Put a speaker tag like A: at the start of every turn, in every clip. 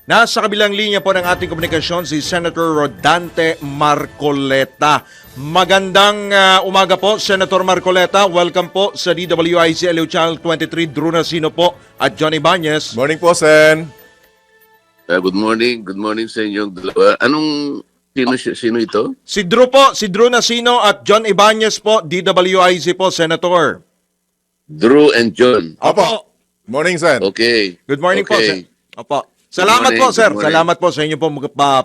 A: Nasa kabilang linya po ng ating komunikasyon si Senator Rodante Marcoleta. Magandang umaga po, Senator Marcoleta. Welcome po sa DWIC LU Channel 23. Drew Nasino po at John Ibanez.
B: Morning po, Sen.
C: Good morning. Good morning sa inyong dalawa. Sino ito?
A: Si Drew po, si Drew Nasino at John Ibanez po, DWIC po, Senator.
C: Drew and John.
A: Opo.
B: Morning, Sen.
C: Okay.
A: Good morning po,
C: Okay.
A: Opo. Salamat
C: morning,
A: po, sir.
C: good morning.
A: Salamat po sa inyo po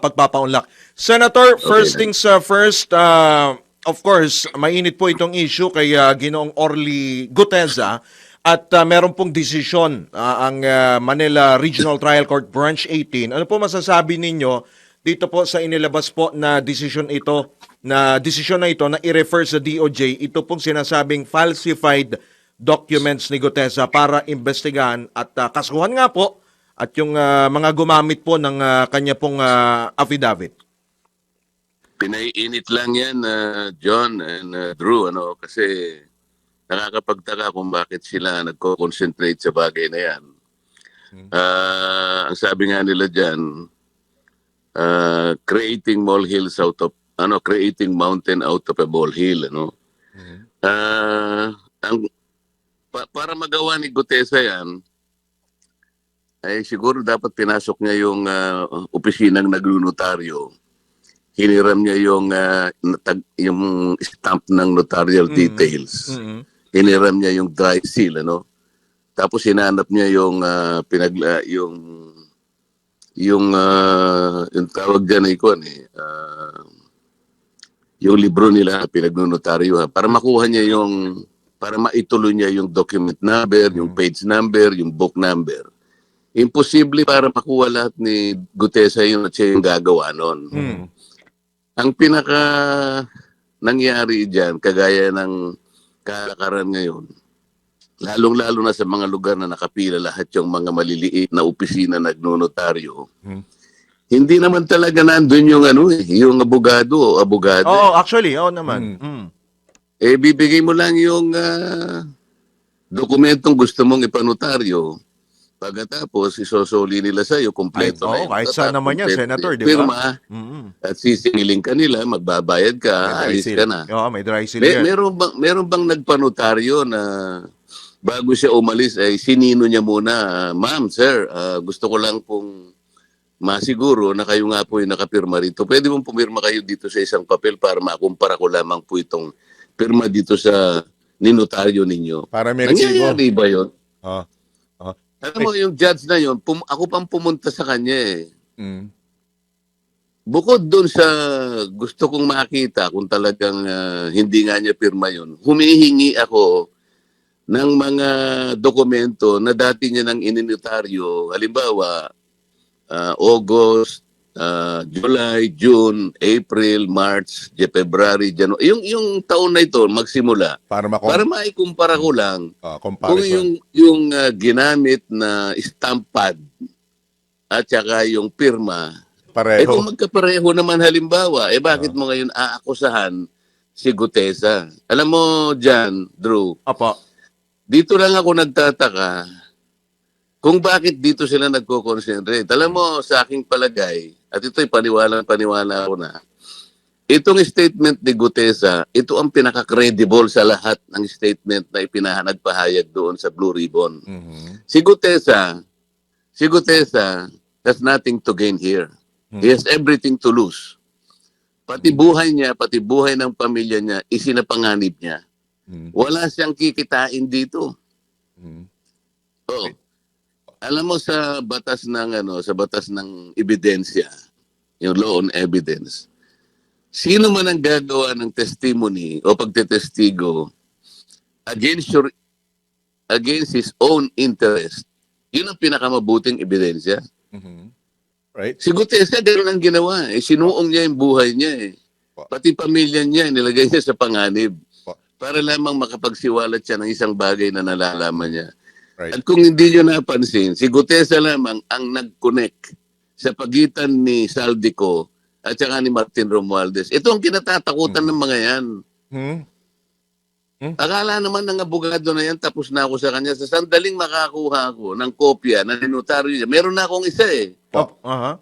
A: pagpapaunlak. Senator, first things first, of course, mainit po itong issue kay Ginoong Orly Guteza at meron pong desisyon ang Manila Regional Trial Court Branch 18. Ano po masasabi ninyo dito po sa inilabas po na desisyon na ito na i-refer sa DOJ, ito pong sinasabing falsified documents ni Guteza para investigahan at kasuhan nga po at yung mga gumamit po ng kanya pong affidavit.
C: Pinaiinit lang yan, John and Drew, kasi nakakapagtaka kung bakit sila nagko-concentrate sa bagay na yan. Ang sabi nga nila dyan, creating molehills out of, creating mountain out of a molehill, para magawa ni Guteza yan, ay siguro dapat pinasok niya yung opisinang naglunotaryo. Hiniram niya yung stamp ng notarial details. Hiniram niya yung dry seal, Tapos hinanap niya yung yung tawag diyan ay yung libro nila pinagnunotaryo para makuha niya para maituloy niya yung document number, yung page number, yung book number. Imposible para makuha lahat ni Guteza yun at siya yung gagawa nun. Ang pinaka nangyari dyan, kagaya ng kalakaran ngayon, lalong-lalo na sa mga lugar na nakapila lahat yung mga maliliit na opisina nagnonotaryo, hindi naman talaga nandun yung yung abogado.
A: Oh, actually, naman.
C: Bibigay mo lang yung dokumentong gusto mong ipanotaryo. Pagkatapos, isosoli nila sa'yo, kompleto na yun.
A: Kahit saan naman yan, Senator, di ba?
C: Pirma, at sisingiling ka nila, magbabayad ka, alis ka na.
A: May dry seal yan.
C: Meron bang nagpanotaryo na bago siya umalis, ay sinino niya muna, ma'am, sir, gusto ko lang pong masiguro na kayo nga po yung nakapirma rito. Pwede mong pumirma kayo dito sa isang papel para makumpara ko lamang po itong pirma dito sa ninotaryo ninyo.
B: Para may resibo.
C: Nangyayari ba yun?
B: Oh.
C: Alam mo, yung judge na yun, ako pang pumunta sa kanya eh. Bukod doon sa gusto kong makita kung talagang hindi nga niya pirma yun, humihingi ako ng mga dokumento na dati niya nang ininotaryo. Halimbawa, August, July, June, April, March, February, January. Yung taon na ito magsimula para maikumpara ko lang kung yung ginamit na stamp pad at saka yung pirma.
B: Pareho.
C: Kung magkapareho naman halimbawa, bakit mo ngayon aakusahan si Guteza? Alam mo dyan, Drew,
A: Opo.
C: dito lang ako nagtataka kung bakit dito sila nagko-concentrate. Alam mo, sa aking palagay, at ito'y paniwala ako na, itong statement ni Guteza, ito ang pinaka-credible sa lahat ng statement na nagpahayag doon sa Blue Ribbon. Si Guteza has nothing to gain here. He has everything to lose. Pati buhay niya, pati buhay ng pamilya niya, isinapanganib niya. Wala siyang kikitain dito. Alam mo sa batas ng ebidensya, yung law on evidence, sino man ang gagawa ng testimony o pagtetestigo against his own interest, yun ang pinakamabuting ebidensya.
B: Right?
C: Si Guteza, gano'n ang ginawa. Sinuong niya yung buhay niya. Pati pamilya niya, nilagay niya sa panganib. Para lamang makapagsiwalat siya ng isang bagay na nalalaman niya.
B: Right.
C: At kung hindi nyo napansin, si Guteza lamang ang nag-connect sa pagitan ni Saldico at saka ni Martin Romualdez. Ito ang kinatatakutan ng mga yan. Akala naman ng abogado na yan, tapos na ako sa kanya. Sa sandaling makakuha ako ng kopya na ninotaryo niya, meron na akong isa eh.
A: Aha.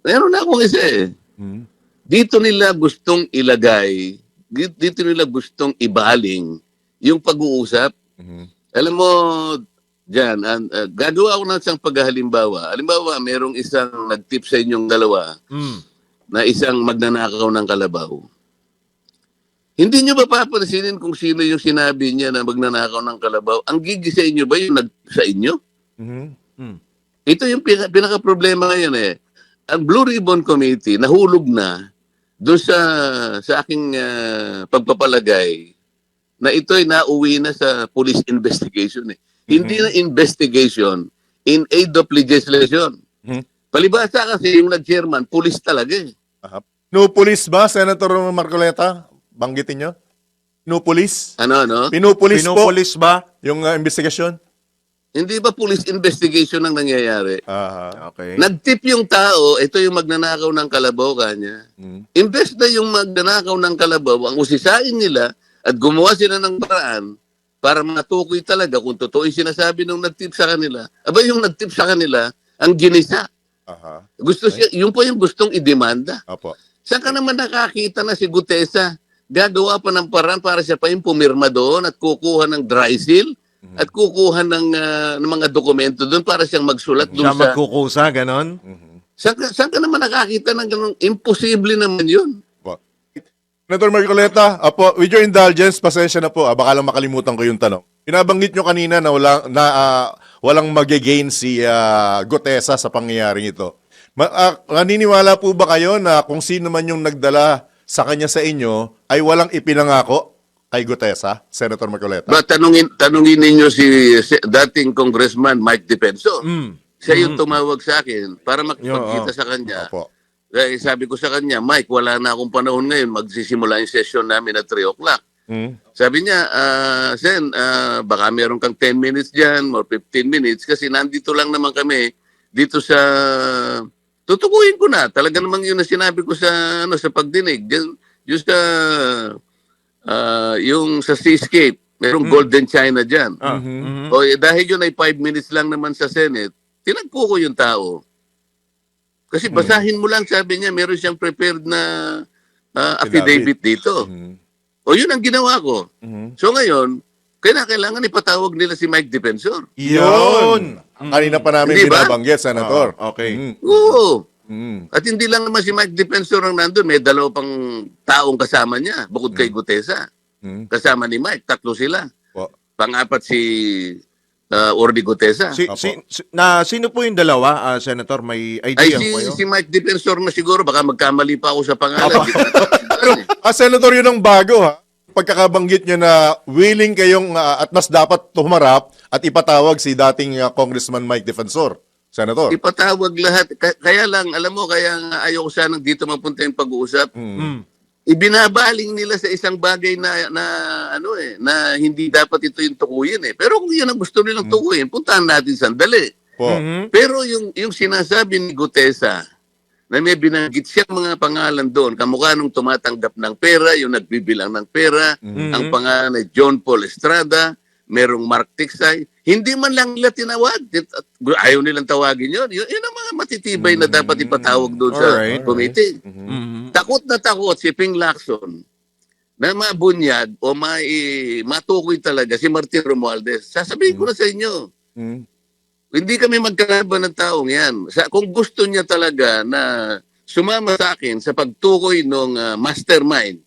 C: Meron na akong isa eh.
B: Mhm.
C: Dito nila gustong ilagay, dito nila gustong ibaling yung pag-uusap.
B: Mhm.
C: Alam mo, Jan, gagawa ko ng isang paghalimbawa. Halimbawa, merong isang nag-tip sa inyong dalawa
A: Mm.
C: na isang magnanakaw ng kalabaw. Hindi nyo ba papansinin kung sino yung sinabi niya na magnanakaw ng kalabaw? Ang gigi sa inyo ba yung sa inyo?
B: Mhm.
A: Mm.
C: Ito yung pinaka-problema ngayon eh. Ang Blue Ribbon Committee nahulog na doon sa aking pagpapalagay na ito'y nauwi na sa police investigation eh. Hindi na investigation in aid of legislation.
B: Mhm.
C: Palibhasa kasi yung nag-chairman, police talaga eh.
B: Aha. No police ba, Senator Marcoleta? Banggitin nyo? No police?
C: Ano?
B: Pinupulis po
A: Pinupulis ba?
B: yung investigasyon?
C: Hindi ba police investigation ang nangyayari?
B: Aha.
A: Okay.
C: Nag-tip yung tao, ito yung magnanakaw ng kalabaw kanya.
B: Mhm.
C: Imbes na yung magnanakaw ng kalabaw, ang usisain nila at gumawa sila ng paraan para matukoy talaga kung totoo yung sinasabi nung nag-tip sa kanila. Aba yung nag-tip sa kanila, ang ginisa.
B: Aha.
C: Gusto siya, yung po yung gustong idemanda.
B: Opo.
C: Saan ka naman nakakita na si Gutesa gagawa pa ng paraan para siya pa yung pumirma doon at kukuha ng dry seal at kukuha ng mga dokumento doon para siyang magsulat doon
A: Siya
C: sa...
A: magkukusa, ganon?
B: Mhm.
C: Saan ka naman nakakita ng ganun? Imposible naman yun.
B: Opo. Senator Marcoleta, apo, with your indulgence, pasensya na po, baka lang makalimutan ko yung tanong. Pinabanggit nyo kanina na walang magigain si Gutesa sa pangyayaring ito. Naniniwala po ba kayo na kung sino man yung nagdala sa kanya sa inyo ay walang ipinangako kay Gutesa, Senator Marcoleta?
C: Ba, tanungin ninyo si dating Congressman Mike Defensor.
A: Mm.
C: Siya yung tumawag sa akin para makipagkita sa kanya.
B: Opo.
C: Eh, sabi ko sa kanya, Mike, wala na akong panahon ngayon. Magsisimula yung session namin at 3 o'clock.
B: Mhm.
C: Sabi niya, Sen, baka meron kang 10 minutes dyan or 15 minutes kasi nandito lang naman kami dito sa... Tutukuyin ko na. Talaga namang yun na sinabi ko sa pagdinig. Yung sa yung sa Seascape, merong Golden China dyan.
A: Ah.
B: Mhm.
A: Mhm.
C: O dahil yun ay 5 minutes lang naman sa Senate, tinagpo ko yung tao. Kasi basahin mo lang, sabi niya, meron siyang prepared na affidavit dito.
B: Mhm.
C: O yun ang ginawa ko.
B: Mhm.
C: So ngayon, kailangan ipatawag nila si Mike Defensor.
B: Yun! Kanina pa namin
C: Hindi ba?
B: binabanggit, Senator.
A: Okay.
B: Mhm.
C: Oo.
B: Mhm.
C: At hindi lang naman si Mike Defensor ang nandun. May 2 pang taong kasama niya, bukod kay Gutesa.
B: Mhm.
C: Kasama ni Mike, 3 sila.
B: Po.
C: Pang-apat si Orly Gutesa.
A: Sino po yung dalawa, Senator? May
C: Ay,
A: idea po kayo?
C: si Mike Defensor na siguro, baka magkamali pa ako sa pangalan.
B: Senator, yun ang bago, ha? Pagkakabanggit nyo na willing kayong at mas dapat tumarap at ipatawag si dating Congressman Mike Defensor. Senator.
C: Ipatawag lahat. Kaya lang, alam mo, kaya nga ayaw ko sanang dito mapunta yung pag-uusap.
A: Mm.
C: Ibinabaling nila sa isang bagay na hindi dapat ito yung tukuyin eh. Pero kung yun ang gusto nilang tukuyin, puntahan natin sandali.
B: Po.
A: Mhm.
C: Pero yung sinasabi ni Gutesa, na may binanggit siyang mga pangalan doon, kamukha nung tumatanggap ng pera, yung nagbibilang ng pera, ang pangalan ay John Paul Estrada, merong Mark Tiksay, hindi man lang nila tinawag. Ayaw nilang tawagin yun. Yun ang mga matitibay na dapat ipatawag doon sa
A: Alright.
C: committee.
A: Mhm.
C: Takot na takot si Ping Lacson na mabunyag o matukoy talaga si Martin Romualdez. Sasabihin ko na sa inyo,
B: Mhm.
C: hindi kami magkalaban ng taong yan. Kung gusto niya talaga na sumama sa akin sa pagtukoy ng mastermind,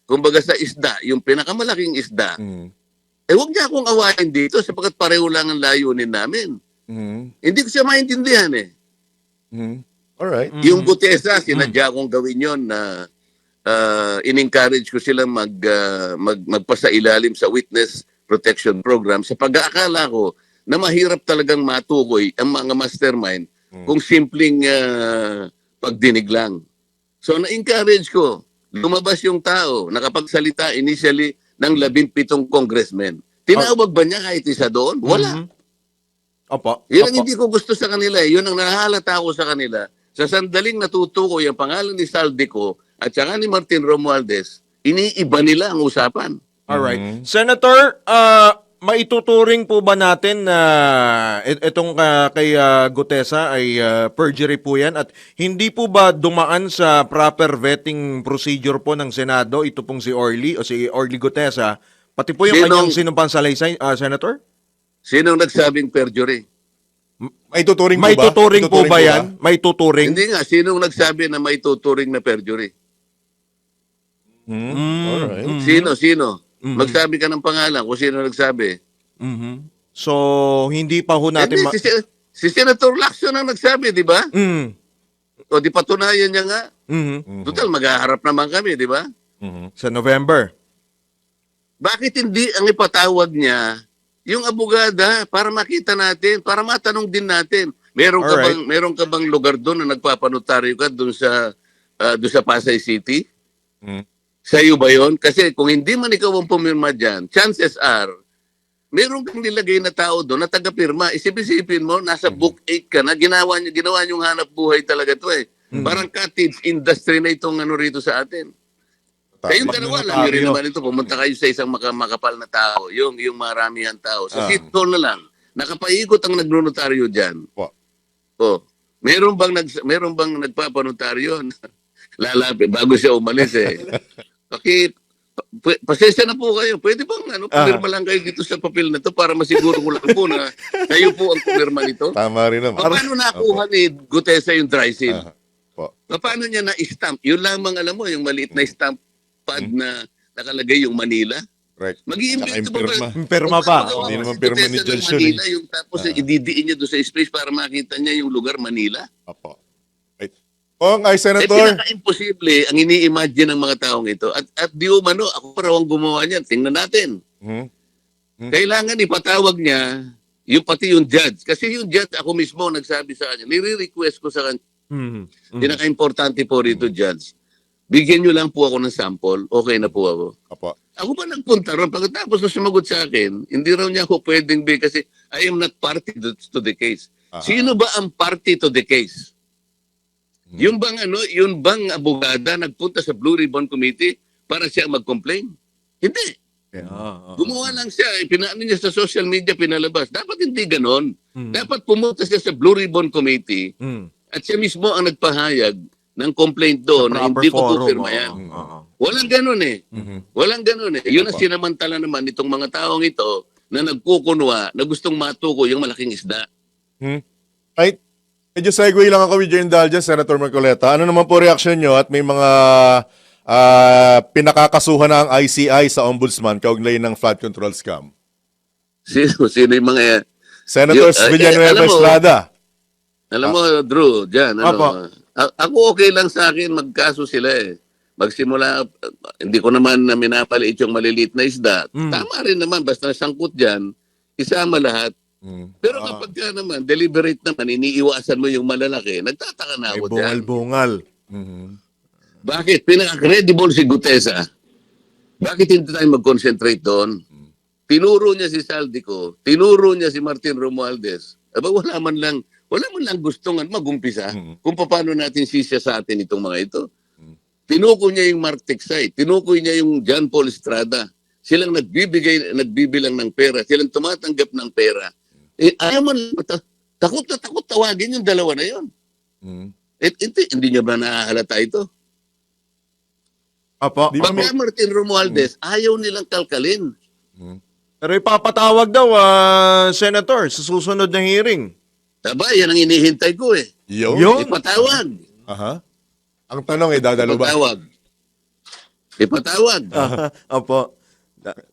C: kumbaga sa isda, yung pinakamalaking isda,
B: Mhm.
C: huwag niya akong awayin dito sapagkat pareho lang ang layunin namin.
B: Mhm.
C: Hindi ko siya maintindihan eh.
B: Mhm. Alright.
C: Yung Gutesa, sinadya kong gawin yon na in-encourage ko silang magpasailalim sa Witness Protection Program sa pag-aakala ko na mahirap talagang matukoy ang mga mastermind kung simpleng pagdinig lang. So na-encourage ko, lumabas yung tao, nakapagsalita initially ng 17 congressmen. Tinawag ba niya kahit isa doon? Wala.
A: Mhm. Opo.
C: Yun ang
A: Opo.
C: hindi ko gusto sa kanila. Yun ang nahalata ko sa kanila. Sa sandaling natutukoy ang pangalan ni Saldico at saka ni Martin Romualdez, iniiba nila ang usapan.
A: Alright.
B: Mhm.
A: Senator, maituturing po ba natin na itong kay Gutesa ay perjury po yan at hindi po ba dumaan sa proper vetting procedure po ng Senado ito pong si Orly Gutesa, pati po yung kanyang sinumpang salaysay, Senator?
C: Sinong nagsabing perjury?
B: May tuturing po ba?
A: May tuturing po ba
B: ba?
A: yan? May tuturing?
C: Hindi nga, sinong nagsabi na may tuturing na perjury?
B: Alright.
C: Sino? Magsabi ka ng pangalan kung sino nagsabi.
A: Mhm. So, hindi pa ho natin...
C: Hindi, si Senator Lacson ang nagsabi, di ba?
A: Mm.
C: O di patunayan niya nga.
A: Mhm.
C: Total, maghaharap naman kami, di ba?
A: Sa November.
C: Bakit hindi ang ipatawag niya yung abogada para makita natin, para matanong din natin.
A: Alright.
C: Meron ka bang lugar doon na nagpapanotaryo ka doon sa Pasay City?
B: Mm.
C: Sa iyo ba yun? Kasi kung hindi man ikaw ang pumirma dyan, chances are, meron kang nilagay na tao doon na taga-pirma. Isip-isipin mo, nasa book 8 ka na, ginawa niyong hanap buhay talaga to eh. Parang cottage industry na itong rito sa atin. Kayong dalawa, alam niyo rin naman ito, pumunta kayo sa isang makapal na tao, yung maramihan tao. Sa City Hall na lang, nakapaikot ang nagnonotaryo dyan.
B: Po.
C: Oh, meron bang nagpapanotaryo? Lalapit bago siya umalis eh. Okay, pasensya na po kayo. Pwede bang pumirma lang kayo dito sa papel na to para masiguro ko lang po na kayo po ang pumirma nito?
B: Tama rin naman.
C: Paano nakuha ni Gutesa yung dry seal?
B: Po.
C: Paano niya na-stamp? Yun lamang alam mo, yung maliit na stamp pad na nakalagay yung Manila.
B: Correct.
C: Mag-iimbento pa ba?
A: Pirma pa.
C: Kung
B: Hindi
C: magawa
B: naman
C: si
B: pirma
C: Gutesa
B: ni
C: ng
B: Judge
C: Manila, yung tapos ididiin niya doon sa space para makita niya yung lugar Manila.
B: Apo. Right. Kung ay
C: Eh,
B: Senator,
C: pinaka-imposible ang ini-imagine ng mga taong ito. At di umano, ako pa raw ang gumawa niyan. Tingnan natin. Kailangan ipatawag niya pati yung judge. Kasi yung judge, ako mismo nagsabi sa kanya, nire-request ko sa kanya, pinaka-importante po rito, judge, bigyan niyo lang po ako ng sample, okay na po ako.
B: Apo.
C: Ako pa nagpunta ron. Pagkatapos na sumagot sa akin, hindi raw niya ako pwedeng kasi I am not party to the case. Sino ba ang party to the case? Yung bang abogada nagpunta sa Blue Ribbon Committee para siya mag-complain? Hindi. Gumawa lang siya, pinaano niya sa social media, pinalabas. Dapat hindi ganon. Dapat pumunta siya sa Blue Ribbon Committee at siya mismo ang nagpahayag ng complaint doon na hindi ko pupirma yan. Walang ganon eh. Walang ganon eh. Yun ang sinamantala naman itong mga taong ito na nagkukunwa na gustong matuko yung malaking isda.
B: Right. Medyo segue lang ako with your indulgence, Senator Marcoleta. Ano naman po reaksyon nyo at may mga pinakakasuhan na ang ICI sa Ombudsman kaugnay ng flood control scam?
C: Sino yung mga yan?
B: Senator Villanueva
C: alam mo,
B: Estrada.
C: Alam mo, Drew, dyan, ako okay lang sa akin, magkaso sila eh. Magsimula, hindi ko naman na minapaliit yung maliliit na isda. Tama rin naman, basta sangkot dyan, isama lahat. Pero kapag ka naman, deliberate naman, iniiwasan mo yung malalaki, nagtataka na ako dyan.
A: Bungal-bungal.
C: Bakit? Pinaka-credible si Gutesa. Bakit hindi tayo mag-concentrate doon? Tinuro niya si Saldico, tinuro niya si Martin Romualdez. Aba, wala man lang gustong mag-umpisa kung paano natin sisya sa atin itong mga ito. Tinukoy niya yung Mark Texay, tinukoy niya yung John Paul Estrada. Silang nagbibilang ng pera, silang tumatanggap ng pera. Ayaw man, takot na takot tawagin yung dalawa na yun. Hindi niya ba nahahalata ito?
A: Apo.
C: Pagka Martin Romualdez, ayaw nilang kalkalin.
A: Pero ipapatawag daw, Senator, sa susunod na hearing.
C: Aba, yan ang inihintay ko eh.
B: Yun.
C: Ipatawag.
B: Aha. Ang tanong dadalo ba?
C: Ipatawag.
A: Apo.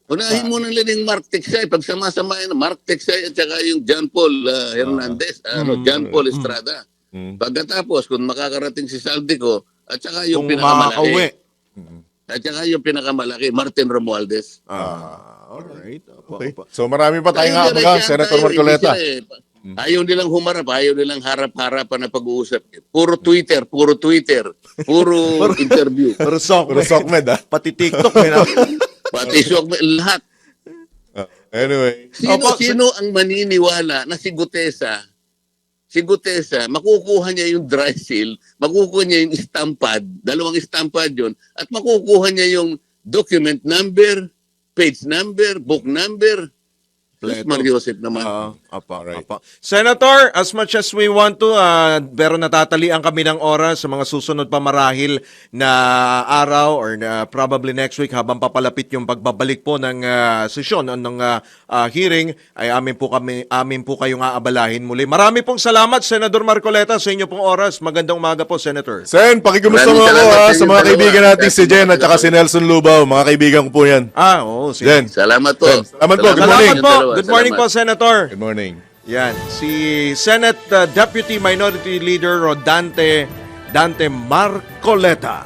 C: Unahin mo nang lining Mark Texay. Pagsama-samahin na Mark Texay at saka yung John Paul Hernandez, John Paul Estrada. Pagkatapos, kung makakarating si Saldico, at saka yung
A: Kung
C: pinakamalaki.
A: makakauwi.
C: At saka yung pinakamalaki, Martin Romualdez.
A: Alright. Apo,
B: Okay.
A: apo.
B: So marami pa tayong
C: Tayo
B: haabagan,
C: direct
B: Senator
C: tayo,
B: Marcoleta.
C: hindi sila eh. Ayaw nilang humarap, ayaw nilang harap-harapan na pag-uusap. Puro Twitter, puro interview.
A: Pero
B: Pero Sokmed,
A: Pati TikTok.
C: Pati lahat.
B: Anyway.
C: Sino ang maniniwala na si Gutesa, makukuha niya yung dry seal, makukuha niya yung stampad, dalawang stampad yun, at makukuha niya yung document number, page number, book number.
A: Kompleto.
C: Mariosep naman.
A: Apa,
B: Alright.
A: apa. Senator, as much as we want to, pero natatalian kami ng oras sa mga susunod pa marahil na araw or na probably next week habang papalapit yung pagbabalik po ng sesyon ng hearing, ay amin po kayong aabalahin muli. Marami pong salamat, Senador Marcoleta, sa inyo pong oras. Magandang umaga po, Senator.
B: Sen, pakikumusta mo
C: Maraming
B: ako
C: salamat
B: sa
C: sa
B: mga
C: inyo
B: kaibigan
C: dalawa.
B: natin si Jen at saka si Nelson Lubao. Mga kaibigan ko po yan.
A: Oo, sige.
B: Jen,
C: Salamat po.
B: Salamat po. Good
A: Salamat
B: morning.
A: po. Good morning po, Senator.
B: good morning.
A: Yan, si Senate Deputy Minority Leader Dante Marcoleta.